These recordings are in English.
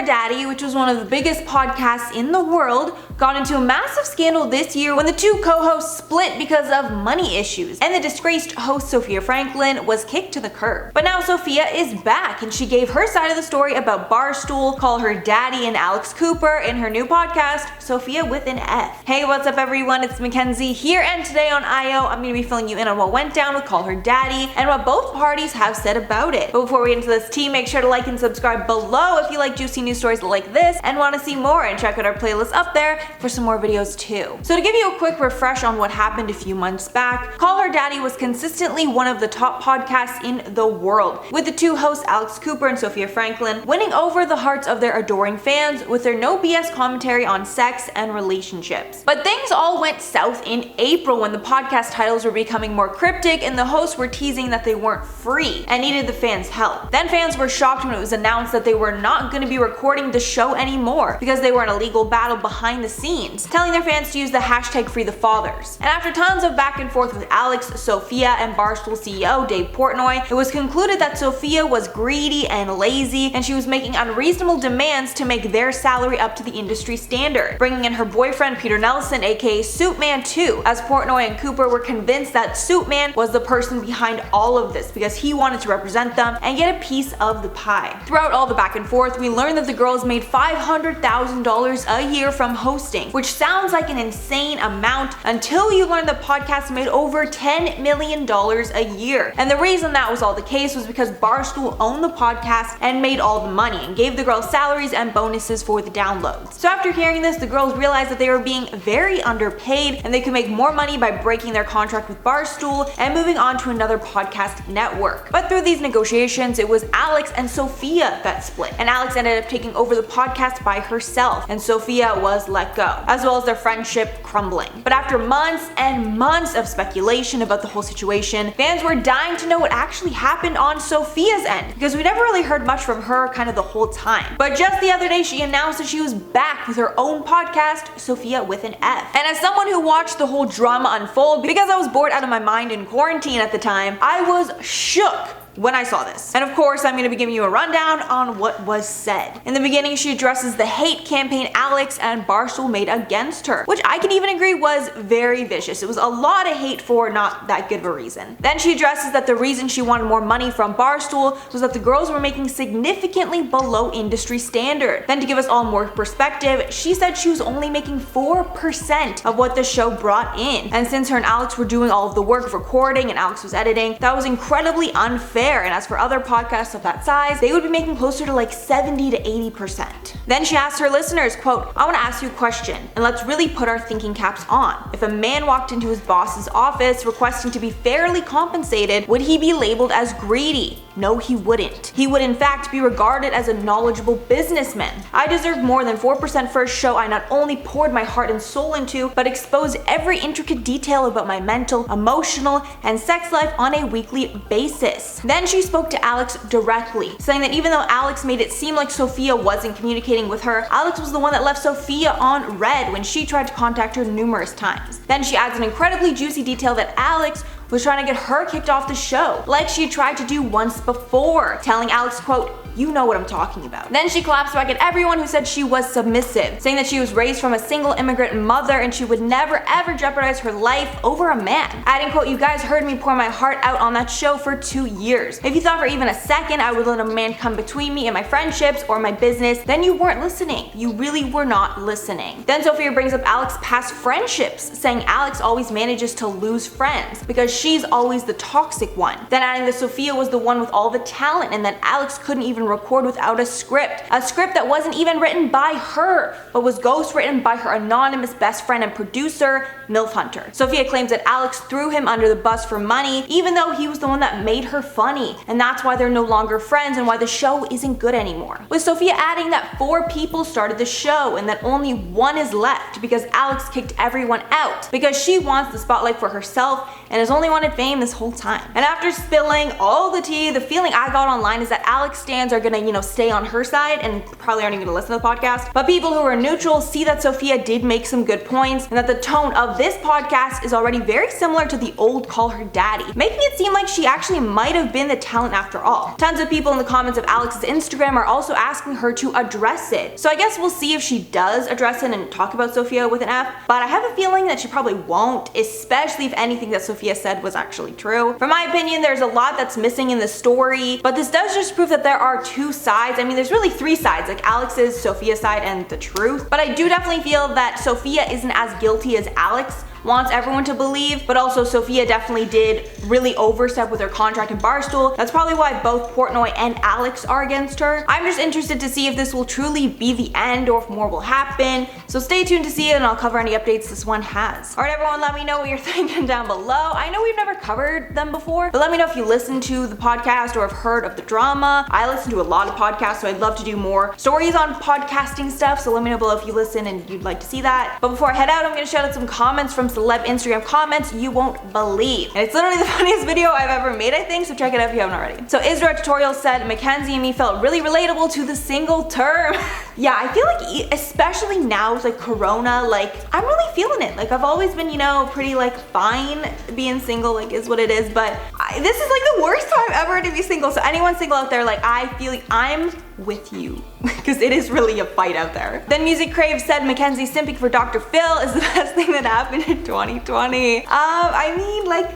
Her Daddy, which was one of the biggest podcasts in the world, got into a massive scandal this year when the two co-hosts split because of money issues, and the disgraced host Sofia Franklyn was kicked to the curb. But now Sofia is back, and she gave her side of the story about Barstool, Call Her Daddy, and Alex Cooper in her new podcast, Sofia With An F. Hey, what's up everyone? It's Mackenzie here, and today on IO, I'm going to be filling you in on what went down with Call Her Daddy and what both parties have said about it. But before we get into this tea, make sure to like and subscribe below if you like juicy news stories like this and want to see more, and check out our playlist up there for some more videos too. So to give you a quick refresh on what happened a few months back, Call Her Daddy was consistently one of the top podcasts in the world, with the two hosts Alex Cooper and Sofia Franklyn winning over the hearts of their adoring fans with their no BS commentary on sex and relationships. But things all went south in April when the podcast titles were becoming more cryptic and the hosts were teasing that they weren't free and needed the fans' help. Then fans were shocked when it was announced that they were not going to be recording the show anymore because they were in a legal battle behind the scenes, telling their fans to use the hashtag #FreeTheFathers. And after tons of back and forth with Alex, Sofia, and Barstool CEO Dave Portnoy, it was concluded that Sofia was greedy and lazy, and she was making unreasonable demands to make their salary up to the industry standard, bringing in her boyfriend Peter Nelson, aka Suitman, too, as Portnoy and Cooper were convinced that Suitman was the person behind all of this because he wanted to represent them and get a piece of the pie. Throughout all the back and forth, we learned that the girls made $500,000 a year from hosting, which sounds like an insane amount until you learn the podcast made over $10 million a year. And the reason that was all the case was because Barstool owned the podcast and made all the money and gave the girls salaries and bonuses for the downloads. So after hearing this, the girls realized that they were being very underpaid and they could make more money by breaking their contract with Barstool and moving on to another podcast network. But through these negotiations, it was Alex and Sofia that split, and Alex ended up taking over the podcast by herself, and Sofia was let go, as well as their friendship crumbling. But after months and months of speculation about the whole situation, fans were dying to know what actually happened on Sofia's end, because we never really heard much from her kind of the whole time. But just the other day, she announced that she was back with her own podcast, Sofia With An F. And as someone who watched the whole drama unfold, because I was bored out of my mind in quarantine at the time, I was shook when I saw this. And of course, I'm going to be giving you a rundown on what was said. In the beginning, she addresses the hate campaign Alex and Barstool made against her, which I can even agree was very vicious. It was a lot of hate for not that good of a reason. Then she addresses that the reason she wanted more money from Barstool was that the girls were making significantly below industry standard. Then to give us all more perspective, she said she was only making 4% of what the show brought in. And since her and Alex were doing all of the work of recording and Alex was editing, that was incredibly unfair. And as for other podcasts of that size, they would be making closer to like 70 to 80%. Then she asked her listeners, quote, "I want to ask you a question, and let's really put our thinking caps on. If a man walked into his boss's office requesting to be fairly compensated, would he be labeled as greedy? No, he wouldn't. He would in fact be regarded as a knowledgeable businessman. I deserve more than 4% for a show I not only poured my heart and soul into, but exposed every intricate detail about my mental, emotional, and sex life on a weekly basis." Then she spoke to Alex directly, saying that even though Alex made it seem like Sofia wasn't communicating with her, Alex was the one that left Sofia on red when she tried to contact her numerous times. Then she adds an incredibly juicy detail that Alex was trying to get her kicked off the show, like she had tried to do once before, telling Alex, quote, "You know what I'm talking about." Then she claps back at everyone who said she was submissive, saying that she was raised from a single immigrant mother and she would never ever jeopardize her life over a man. Adding, quote, "You guys heard me pour my heart out on that show for 2 years. If you thought for even a second I would let a man come between me and my friendships or my business, then you weren't listening. You really were not listening." Then Sofia brings up Alex's past friendships, saying Alex always manages to lose friends because she's always the toxic one. Then adding that Sofia was the one with all the talent and that Alex couldn't even record without a script that wasn't even written by her, but was ghostwritten by her anonymous best friend and producer, MILF Hunter. Sofia claims that Alex threw him under the bus for money, even though he was the one that made her funny, and that's why they're no longer friends and why the show isn't good anymore. With Sofia adding that 4 people started the show and that only 1 is left because Alex kicked everyone out because she wants the spotlight for herself and has only wanted fame this whole time. And after spilling all the tea, the feeling I got online is that Alex stands fans are gonna, you know, stay on her side and probably aren't even gonna listen to the podcast. But people who are neutral see that Sofia did make some good points and that the tone of this podcast is already very similar to the old Call Her Daddy, making it seem like she actually might have been the talent after all. Tons of people in the comments of Alex's Instagram are also asking her to address it. So I guess we'll see if she does address it and talk about Sofia with an F, but I have a feeling that she probably won't, especially if anything that Sofia said was actually true. From my opinion, there's a lot that's missing in the story, but this does just prove that there are two sides. I mean, there's really three sides, like Alex's, Sofia's side, and the truth. But I do definitely feel that Sofia isn't as guilty as Alex wants everyone to believe, but also Sofia definitely did really overstep with her contract in Barstool. That's probably why both Portnoy and Alex are against her. I'm just interested to see if this will truly be the end or if more will happen. So stay tuned to see it and I'll cover any updates this one has. Alright everyone, let me know what you're thinking down below. I know we've never covered them before, but let me know if you listen to the podcast or have heard of the drama. I listen to a lot of podcasts, so I'd love to do more stories on podcasting stuff, so let me know below if you listen and you'd like to see that. But before I head out, I'm gonna shout out some comments from celeb Instagram comments you won't believe. And it's literally the funniest video I've ever made, I think, so check it out if you haven't already. So Isra Tutorial said, Mackenzie and me felt really relatable to the single term. Yeah, I feel like especially now with like Corona, like I'm really feeling it. Like I've always been, you know, pretty like fine being single, like is what it is, but this is like the worst time ever to be single. So anyone single out there, like I feel like I'm with you because it is really a fight out there. Then Music Crave said Mackenzie simping for Dr. Phil is the best thing that happened in 2020. I mean, like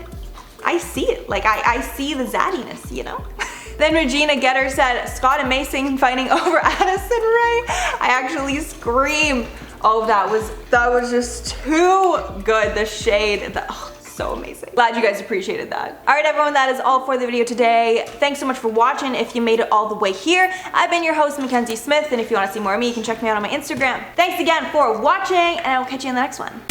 I see it. Like I see the zaddiness, you know? Then Regina Getter said Scott and Mason fighting over Addison Rae. I actually screamed. Oh, that was just too good. The shade, so amazing. Glad you guys appreciated that. All right, everyone, that is all for the video today. Thanks so much for watching. If you made it all the way here, I've been your host, Mackenzie Smith, and if you want to see more of me, you can check me out on my Instagram. Thanks again for watching, and I will catch you in the next one.